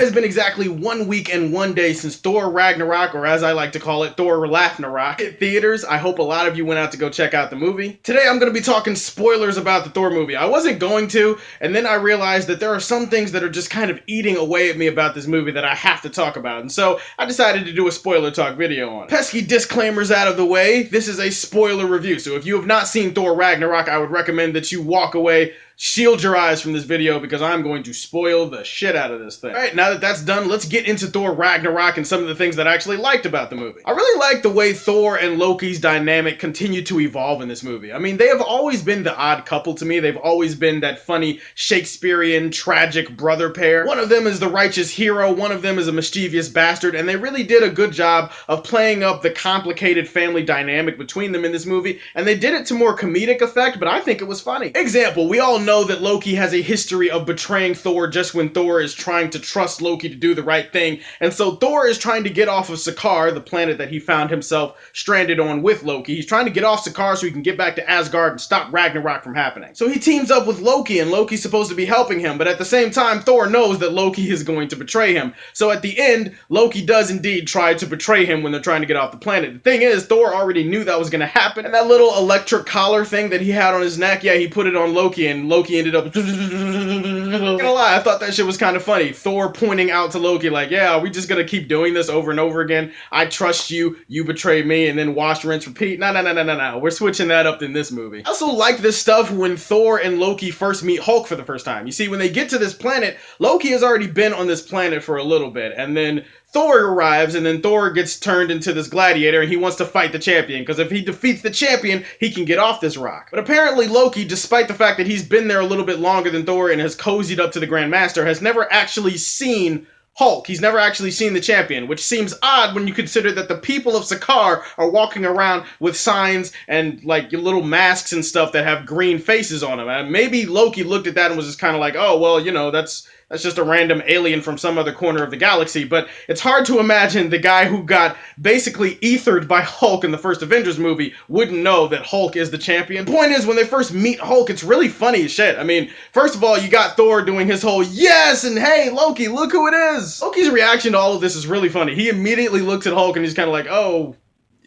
has been exactly 1 week and 1 day since Thor Ragnarok, or as I like to call it, Thor Ragnarok, hit theaters. I hope a lot of you went out to go check out the movie. Today I'm going to be talking spoilers about the Thor movie. I wasn't going to, and then I realized that there are some things that are just kind of eating away at me about this movie that I have to talk about, and so I decided to do a spoiler talk video on it. Pesky disclaimers out of the way, this is a spoiler review, so if you have not seen Thor Ragnarok, I would recommend that you walk away, shield your eyes from this video, because I'm going to spoil the shit out of this thing. Alright, now that that's done, let's get into Thor Ragnarok and some of the things that I actually liked about the movie. I really like the way Thor and Loki's dynamic continue to evolve in this movie. I mean, they have always been the odd couple to me. They've always been that funny Shakespearean tragic brother pair. One of them is the righteous hero, one of them is a mischievous bastard, and they really did a good job of playing up the complicated family dynamic between them in this movie, and they did it to more comedic effect, but I think it was funny. Example, we all know that Loki has a history of betraying Thor just when Thor is trying to trust Loki to do the right thing, and so Thor is trying to get off of Sakaar, the planet that he found himself stranded on with Loki. He's trying to get off Sakaar so he can get back to Asgard and stop Ragnarok from happening. So he teams up with Loki, and Loki's supposed to be helping him, but at the same time, Thor knows that Loki is going to betray him. So at the end, Loki does indeed try to betray him when they're trying to get off the planet. The thing is, Thor already knew that was going to happen, and that little electric collar thing that he had on his neck, yeah, he put it on Loki, and Loki ended up... I'm not gonna lie, I thought that shit was kind of funny. Thor pointing out to Loki like, yeah, are we just gonna keep doing this over and over again? I trust you, you betray me, and then wash, rinse, repeat. No. We're switching that up in this movie. I also like this stuff when Thor and Loki first meet Hulk for the first time. You see, when they get to this planet, Loki has already been on this planet for a little bit, and then Thor arrives, and then Thor gets turned into this gladiator, and he wants to fight the champion, because if he defeats the champion, he can get off this rock. But apparently Loki, despite the fact that he's been there a little bit longer than Thor and has cozied up to the Grand Master, has never actually seen Hulk. He's never actually seen the champion, which seems odd when you consider that the people of Sakaar are walking around with signs and like little masks and stuff that have green faces on them. And maybe Loki looked at that and was just kind of like, oh, well, you know, that's just a random alien from some other corner of the galaxy, but it's hard to imagine the guy who got basically ethered by Hulk in the first Avengers movie wouldn't know that Hulk is the champion. The point is, when they first meet Hulk, it's really funny as shit. I mean, first of all, you got Thor doing his whole, yes, and hey, Loki, look who it is! Loki's reaction to all of this is really funny. He immediately looks at Hulk and he's kind of like, oh,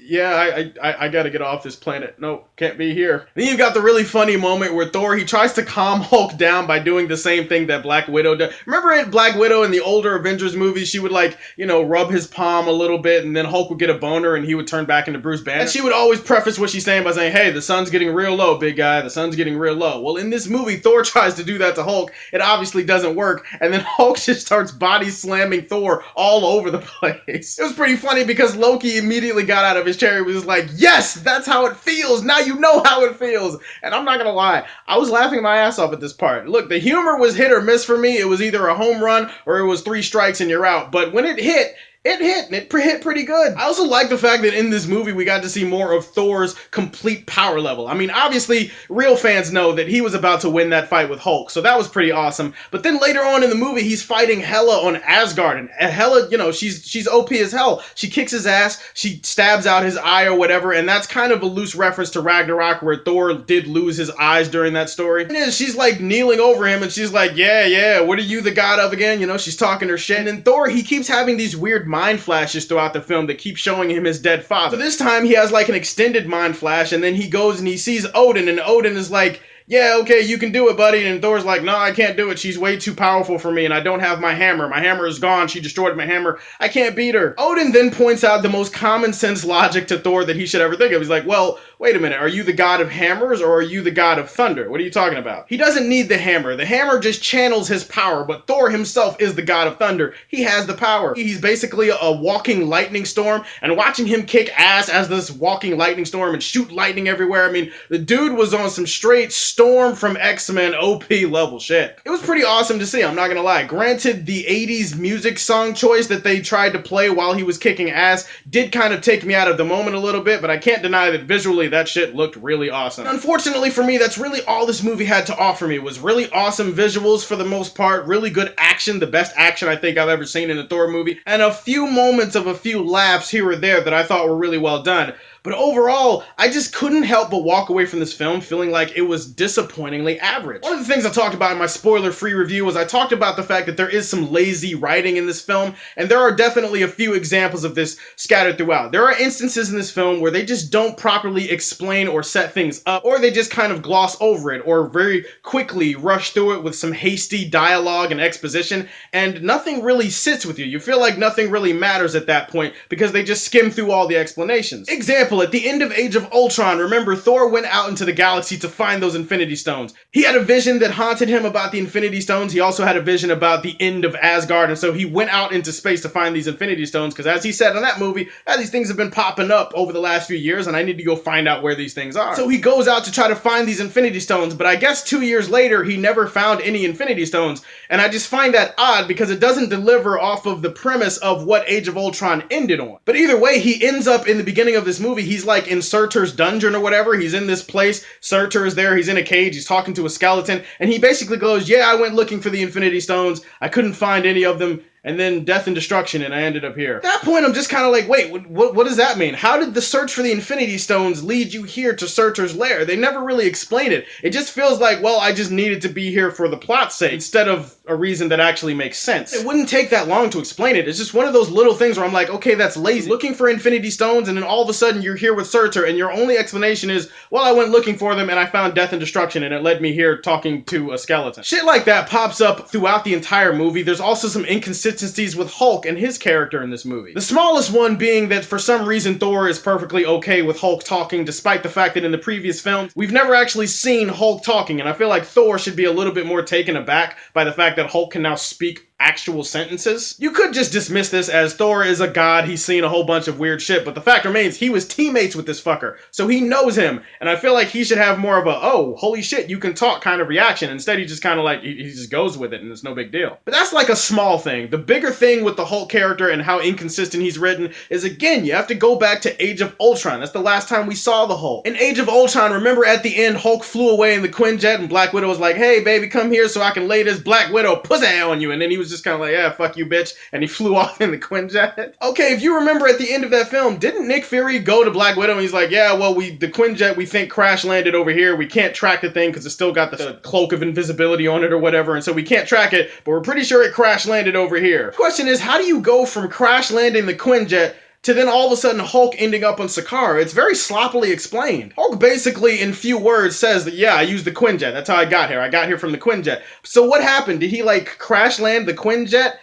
yeah, I gotta get off this planet. Nope, can't be here. Then you've got the really funny moment where Thor, he tries to calm Hulk down by doing the same thing that Black Widow does. Remember in Black Widow in the older Avengers movies, she would like, you know, rub his palm a little bit and then Hulk would get a boner and he would turn back into Bruce Banner. And she would always preface what she's saying by saying, hey, the sun's getting real low, big guy, the sun's getting real low. Well, in this movie, Thor tries to do that to Hulk. It obviously doesn't work, and then Hulk just starts body slamming Thor all over the place. It was pretty funny because Loki immediately got out of his chair. He was like, yes, that's how it feels. Now you know how it feels. And I'm not gonna lie, I was laughing my ass off at this part. Look, the humor was hit or miss for me. It was either a home run or it was 3 strikes and you're out. But when it hit, and it hit pretty good. I also like the fact that in this movie we got to see more of Thor's complete power level. I mean, obviously, real fans know that he was about to win that fight with Hulk, so that was pretty awesome. But then later on in the movie, he's fighting Hela on Asgard, and Hela, you know, she's OP as hell. She kicks his ass, she stabs out his eye or whatever, and that's kind of a loose reference to Ragnarok, where Thor did lose his eyes during that story. And she's like kneeling over him, and she's like, yeah, what are you the god of again? You know, she's talking her shit. And then Thor, he keeps having these weird mind flashes throughout the film that keep showing him his dead father. So this time he has like an extended mind flash, and then he goes and he sees Odin, and Odin is like, yeah, okay, you can do it, buddy. And Thor's like, no, I can't do it. She's way too powerful for me, and I don't have my hammer. My hammer is gone. She destroyed my hammer. I can't beat her. Odin then points out the most common sense logic to Thor that he should ever think of. He's like, well, wait a minute. Are you the god of hammers, or are you the god of thunder? What are you talking about? He doesn't need the hammer. The hammer just channels his power, but Thor himself is the god of thunder. He has the power. He's basically a walking lightning storm, and watching him kick ass as this walking lightning storm and shoot lightning everywhere, I mean, the dude was on some straight Storm from X-Men OP level shit. It was pretty awesome to see, I'm not gonna lie. Granted, the 80s music song choice that they tried to play while he was kicking ass did kind of take me out of the moment a little bit, but I can't deny that visually that shit looked really awesome. And unfortunately for me, that's really all this movie had to offer me, was really awesome visuals for the most part, really good action, the best action I think I've ever seen in a Thor movie, and a few moments of a few laughs here or there that I thought were really well done. But overall, I just couldn't help but walk away from this film feeling like it was disappointingly average. One of the things I talked about in my spoiler-free review was I talked about the fact that there is some lazy writing in this film, and there are definitely a few examples of this scattered throughout. There are instances in this film where they just don't properly explain or set things up, or they just kind of gloss over it, or very quickly rush through it with some hasty dialogue and exposition, and nothing really sits with you. You feel like nothing really matters at that point because they just skim through all the explanations. Example, at the end of Age of Ultron, remember Thor went out into the galaxy to find those Infinity Stones. He had a vision that haunted him about the Infinity Stones. He also had a vision about the end of Asgard, and so he went out into space to find these Infinity Stones because, as he said in that movie, these things have been popping up over the last few years and I need to go find out where these things are. So he goes out to try to find these Infinity Stones, but I guess 2 years later he never found any Infinity Stones, and I just find that odd because it doesn't deliver off of the premise of what Age of Ultron ended on. But either way, he ends up in the beginning of this movie, he's like in Surtur's dungeon or whatever, he's in this place, Surtur is there, he's in a cage, he's talking to a skeleton, and he basically goes, yeah, I went looking for the Infinity Stones, I couldn't find any of them, and then death and destruction, and I ended up here. At that point, I'm just kind of like, wait, what does that mean? How did the search for the Infinity Stones lead you here to Surtur's lair? They never really explain it. It just feels like, well, I just needed to be here for the plot's sake, instead of a reason that actually makes sense. It wouldn't take that long to explain it. It's just one of those little things where I'm like, okay, that's lazy. Looking for Infinity Stones, and then all of a sudden you're here with Surtur, and your only explanation is, well, I went looking for them, and I found death and destruction, and it led me here talking to a skeleton. Shit like that pops up throughout the entire movie. There's also some inconsistencies with Hulk and his character in this movie. The smallest one being that for some reason Thor is perfectly okay with Hulk talking, despite the fact that in the previous films we've never actually seen Hulk talking, and I feel like Thor should be a little bit more taken aback by the fact that Hulk can now speak actual sentences. You could just dismiss this as Thor is a god, he's seen a whole bunch of weird shit, but the fact remains he was teammates with this fucker, so he knows him, and I feel like he should have more of a, oh, holy shit, you can talk kind of reaction. Instead he just kind of like, he just goes with it and it's no big deal. But that's like a small thing. The bigger thing with the Hulk character and how inconsistent he's written is, again, you have to go back to Age of Ultron. That's the last time we saw the Hulk. In Age of Ultron, remember at the end, Hulk flew away in the Quinjet and Black Widow was like, hey baby, come here so I can lay this Black Widow pussy on you, and then he was just kind of like, yeah, fuck you bitch, and he flew off in the Quinjet. Okay, if you remember at the end of that film, didn't Nick Fury go to Black Widow and he's like, yeah, well, the Quinjet we think crash landed over here, we can't track the thing because it's still got the cloak of invisibility on it or whatever, and so we can't track it, but we're pretty sure it crash landed over here. Question is, how do you go from crash landing the Quinjet to then all of a sudden Hulk ending up on Sakaar? It's very sloppily explained. Hulk basically in few words says that, yeah, I used the Quinjet, that's how I got here. I got here from the Quinjet. So what happened? Did he like crash land the Quinjet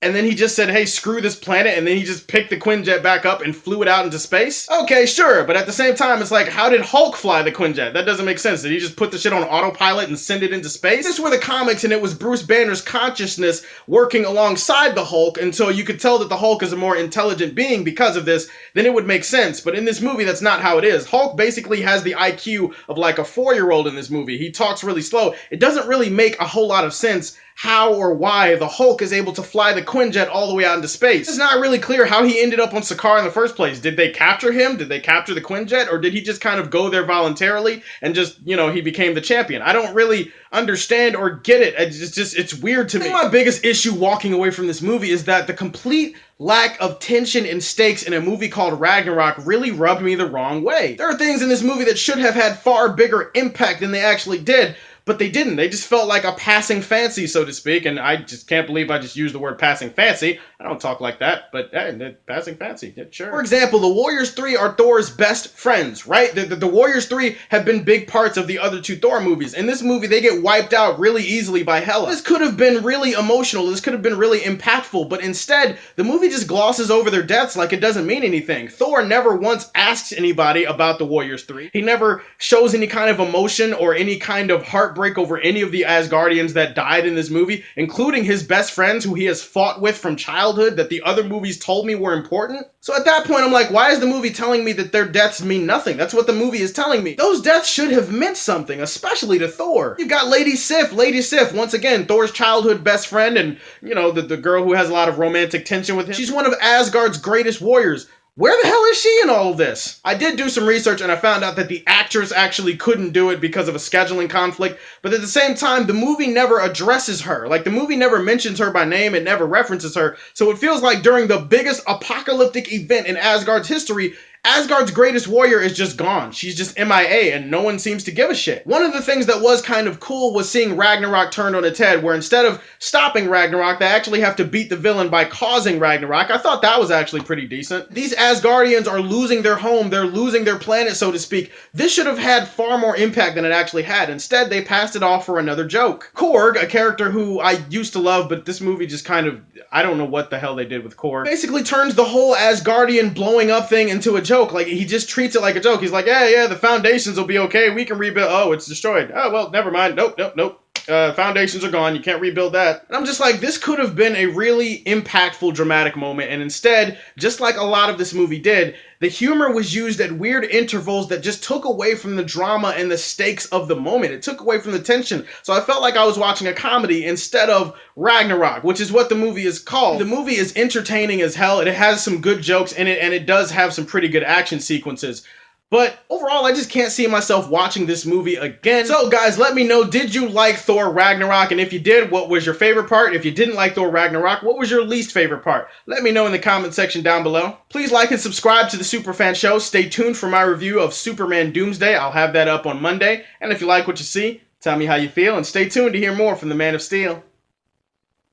and then he just said, hey, screw this planet, and then he just picked the Quinjet back up and flew it out into space? Okay, sure, but at the same time, it's like, how did Hulk fly the Quinjet? That doesn't make sense. Did he just put the shit on autopilot and send it into space? This were the comics, and it was Bruce Banner's consciousness working alongside the Hulk, and so you could tell that the Hulk is a more intelligent being because of this, then it would make sense. But in this movie, that's not how it is. Hulk basically has the IQ of like a 4-year-old in this movie. He talks really slow. It doesn't really make a whole lot of sense how or why the Hulk is able to fly the Quinjet all the way out into space. It's not really clear how he ended up on Sakaar in the first place. Did they capture him? Did they capture the Quinjet? Or did he just kind of go there voluntarily and just, you know, he became the champion? I don't really understand or get it. It's weird to me. I think my biggest issue walking away from this movie is that the complete lack of tension and stakes in a movie called Ragnarok really rubbed me the wrong way. There are things in this movie that should have had far bigger impact than they actually did, but they didn't. They just felt like a passing fancy, so to speak, and I just can't believe I just used the word passing fancy. I don't talk like that, but hey, passing fancy, yeah, sure. For example, the Warriors 3 are Thor's best friends, right? The Warriors 3 have been big parts of the other two Thor movies. In this movie, they get wiped out really easily by Hela. This could have been really emotional, this could have been really impactful, but instead, the movie just glosses over their deaths like it doesn't mean anything. Thor never once asks anybody about the Warriors 3. He never shows any kind of emotion or any kind of heartbreak over any of the Asgardians that died in this movie, including his best friends who he has fought with from childhood that the other movies told me were important. So at that point, I'm like, why is the movie telling me that their deaths mean nothing? That's what the movie is telling me. Those deaths should have meant something, especially to Thor. You've got Lady Sif. Lady Sif, once again, Thor's childhood best friend and, you know, the girl who has a lot of romantic tension with him. She's one of Asgard's greatest warriors. Where the hell is she in all of this? I did do some research and I found out that the actress actually couldn't do it because of a scheduling conflict, but at the same time, the movie never addresses her. Like, the movie never mentions her by name, it never references her, so it feels like during the biggest apocalyptic event in Asgard's history, Asgard's greatest warrior is just gone. She's just MIA and no one seems to give a shit. One of the things that was kind of cool was seeing Ragnarok turned on its head, where instead of stopping Ragnarok, they actually have to beat the villain by causing Ragnarok. I thought that was actually pretty decent. These Asgardians are losing their home, they're losing their planet, so to speak. This should have had far more impact than it actually had. Instead, they passed it off for another joke. Korg, a character who I used to love, but this movie just kind of, I don't know what the hell they did with Korg, basically turns the whole Asgardian blowing up thing into a joke. Like, he just treats it like a joke. He's like, yeah, the foundations will be okay. We can rebuild. Oh, it's destroyed. Oh, well, never mind. Nope. Foundations are gone. You can't rebuild that. And I'm just like, this could have been a really impactful, dramatic moment. And instead, just like a lot of this movie did, the humor was used at weird intervals that just took away from the drama and the stakes of the moment. It took away from the tension. So I felt like I was watching a comedy instead of Ragnarok, which is what the movie is called. The movie is entertaining as hell. It has some good jokes in it, and it does have some pretty good action sequences. But overall, I just can't see myself watching this movie again. So guys, let me know, did you like Thor Ragnarok? And if you did, what was your favorite part? If you didn't like Thor Ragnarok, what was your least favorite part? Let me know in the comment section down below. Please like and subscribe to the Superfan Show. Stay tuned for my review of Superman Doomsday. I'll have that up on Monday. And if you like what you see, tell me how you feel, and stay tuned to hear more from the Man of Steel.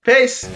Peace!